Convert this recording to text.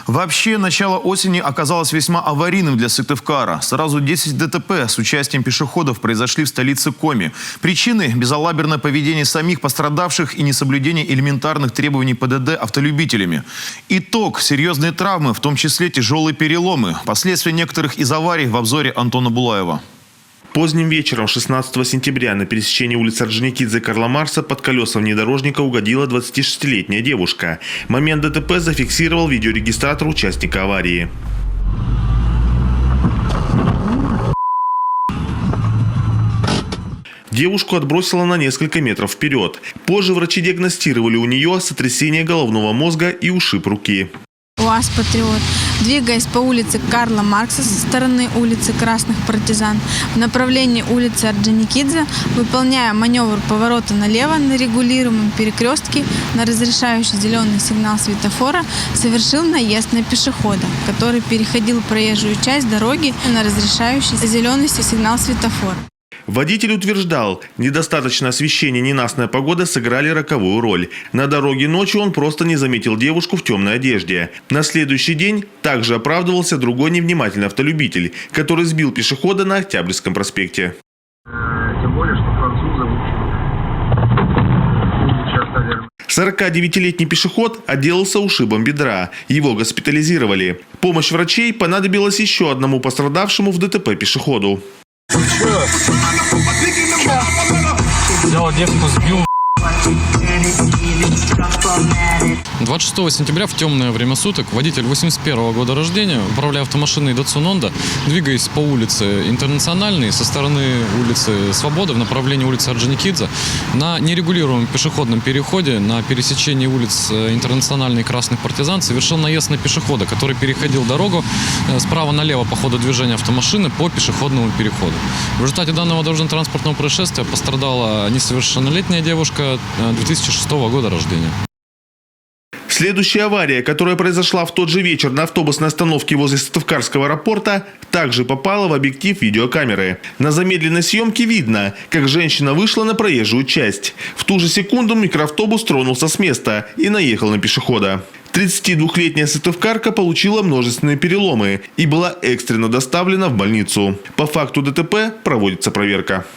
Вообще, начало осени оказалось весьма аварийным для Сыктывкара. Сразу 10 ДТП с участием пешеходов произошли в столице Коми. Причины – безалаберное поведение самих пострадавших и несоблюдение элементарных требований ПДД автолюбителями. Итог – серьезные травмы, в том числе тяжелые переломы. Последствия некоторых из аварий в обзоре Антона Булаева. Поздним вечером 16 сентября на пересечении улиц Орджоникидзе и Карла Маркса под колеса внедорожника угодила 26-летняя девушка. Момент ДТП зафиксировал видеорегистратор участника аварии. Девушку отбросило на несколько метров вперед. Позже врачи диагностировали у нее сотрясение головного мозга и ушиб руки. УАЗ «Патриот», двигаясь по улице Карла Маркса со стороны улицы Красных Партизан в направлении улицы Орджоникидзе, выполняя маневр поворота налево на регулируемом перекрестке на разрешающий зеленый сигнал светофора, совершил наезд на пешехода, который переходил проезжую часть дороги на разрешающий зеленый сигнал светофора. Водитель утверждал, недостаточное освещение и ненастная погода сыграли роковую роль. На дороге ночью он просто не заметил девушку в темной одежде. На следующий день также оправдывался другой невнимательный автолюбитель, который сбил пешехода на Октябрьском проспекте. Тем более, что французы, в общем, 49-летний пешеход отделался ушибом бедра. Его госпитализировали. Помощь врачей понадобилась еще одному пострадавшему в ДТП пешеходу. Взял девку, сбил. 26 сентября в темное время суток водитель 81 года рождения, управляя автомашиной Datsun Honda, двигаясь по улице Интернациональной со стороны улицы Свободы в направлении улицы Орджоникидзе, на нерегулируемом пешеходном переходе на пересечении улиц Интернациональной и Красных Партизан совершил наезд на пешехода, который переходил дорогу справа налево по ходу движения автомашины по пешеходному переходу. В результате данного дорожно-транспортного происшествия пострадала несовершеннолетняя девушка 2006 года рождения. Следующая авария, которая произошла в тот же вечер на автобусной остановке возле Сыктывкарского аэропорта, также попала в объектив видеокамеры. На замедленной съемке видно, как женщина вышла на проезжую часть. В ту же секунду микроавтобус тронулся с места и наехал на пешехода. 32-летняя сыктывкарка получила множественные переломы и была экстренно доставлена в больницу. По факту ДТП проводится проверка.